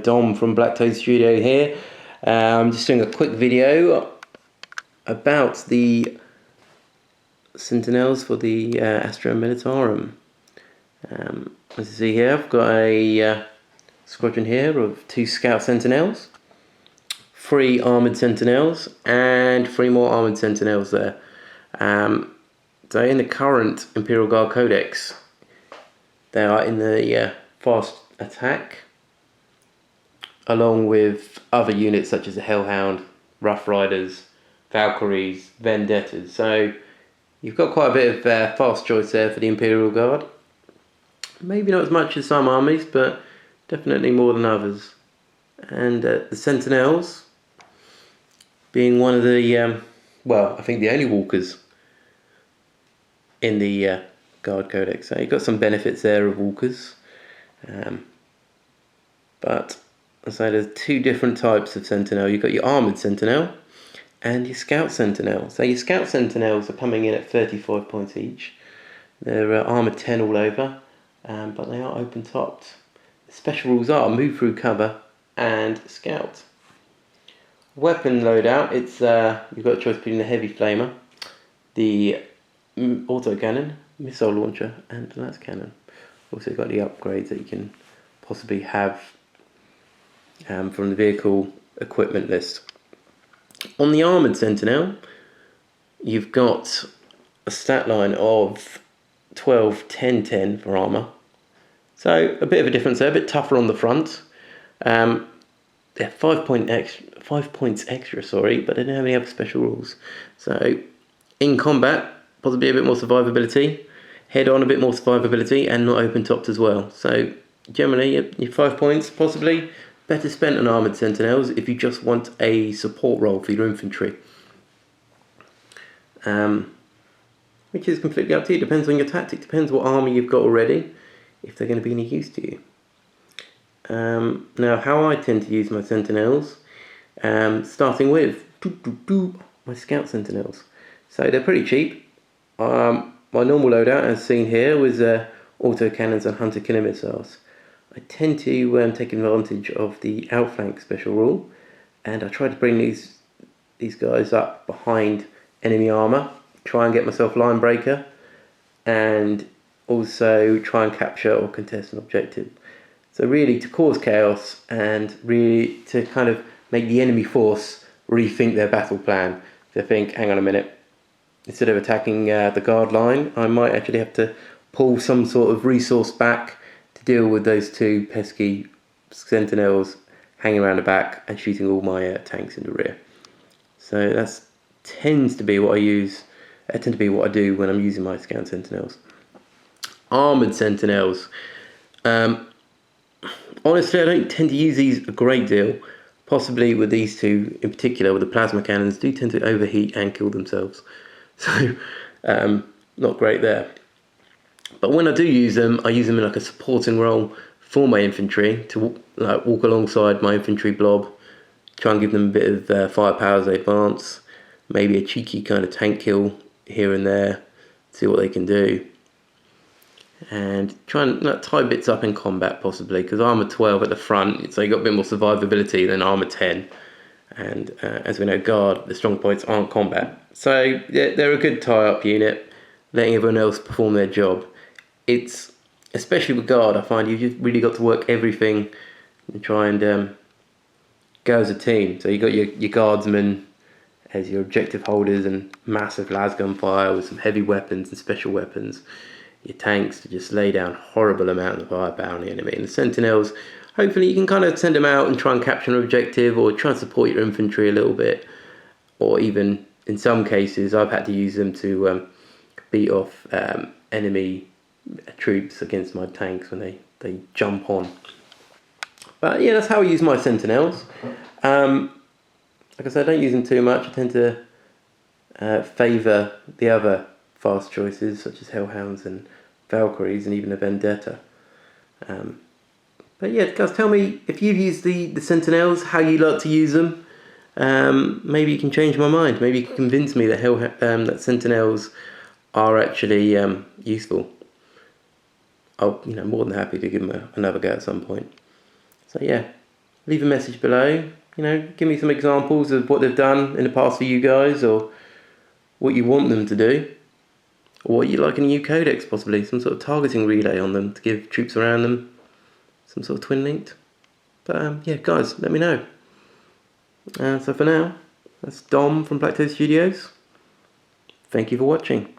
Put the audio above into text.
Dom from BlackToad Studio here. I'm just doing a quick video about the Sentinels for the Astra Militarum. As you see here, I've got a squadron here of 2 Scout Sentinels, 3 Armoured Sentinels, and 3 more Armoured Sentinels there. So in the current Imperial Guard Codex, they are in the fast attack, along with other units such as the Hellhound, Rough Riders, Valkyries, Vendettas. So you've got quite a bit of fast choice there for the Imperial Guard. Maybe not as much as some armies, but definitely more than others. And the Sentinels being one of the, well, I think the only walkers in the Guard Codex. So you've got some benefits there of walkers. But so there's 2 different types of Sentinel. You've got your Armoured Sentinel and your Scout Sentinel. So your Scout Sentinels are coming in at 35 points each. They're armoured 10 all over, but they are open topped. The special rules are move through cover and Scout. Weapon loadout, it's you've got a choice between the Heavy Flamer, the autocannon, missile launcher, and lance cannon. Also got the upgrades that you can possibly have from the vehicle equipment list. On the Armoured Sentinel, you've got a stat line of 12, 10, 10 for armour. So a bit of a difference there, a bit tougher on the front. They're 5 points extra, but they don't have any other special rules. So in combat, possibly a bit more survivability. Head on, a bit more survivability, and not open topped as well. So generally, your 5 points possibly better spent on Armoured Sentinels if you just want a support role for your infantry. Which is completely up to you, depends on your tactic, depends what army you've got already, if they're going to be any use to you. Now, how I tend to use my Sentinels, starting with my Scout Sentinels. So they're pretty cheap. My normal loadout, as seen here, was autocannons and hunter killer missiles. I tend to take advantage of the outflank special rule, and I try to bring these guys up behind enemy armour, try and get myself line breaker, and also try and capture or contest an objective. So really to cause chaos and really to kind of make the enemy force rethink their battle plan. To think, hang on a minute, instead of attacking the guard line, I might actually have to pull some sort of resource back to deal with those 2 pesky Sentinels hanging around the back and shooting all my tanks in the rear. So that tends to be what I use. That tends to be what I do when I'm using my Scout Sentinels. Armoured Sentinels. Honestly, I don't tend to use these a great deal. Possibly with these 2 in particular, with the plasma cannons, do tend to overheat and kill themselves. So, not great there. But when I do use them, I use them in like a supporting role for my infantry, to walk alongside my infantry blob, try and give them a bit of firepower as they advance, maybe a cheeky kind of tank kill here and there, see what they can do. And try and tie bits up in combat possibly, because armor 12 at the front, so you've got a bit more survivability than armor 10. And as we know, guard, the strong points aren't combat. So they're a good tie-up unit, letting everyone else perform their job. It's, especially with guard, I find you've just really got to work everything and try and go as a team. So you've got your guardsmen as your objective holders and massive lasgun fire with some heavy weapons and special weapons. Your tanks to just lay down horrible amount of firepower on the enemy. And the Sentinels, hopefully you can kind of send them out and try and capture an objective, or try and support your infantry a little bit. Or even, in some cases, I've had to use them to beat off enemy troops against my tanks when they jump on. But yeah, that's how I use my Sentinels. Like I said, I don't use them too much. I tend to favour the other fast choices, such as Hellhounds and Valkyries and even a Vendetta. But yeah, guys, tell me if you've used the Sentinels, how you like to use them. Maybe you can change my mind. Maybe you can convince me that that Sentinels are actually useful. I'll more than happy to give them another go at some point. So yeah, leave a message below. Give me some examples of what they've done in the past for you guys, or what you want them to do, or what you like in a new codex, possibly some sort of targeting relay on them to give troops around them some sort of twin linked. But yeah, guys, let me know. So for now, that's Dom from BlackToad Studios. Thank you for watching.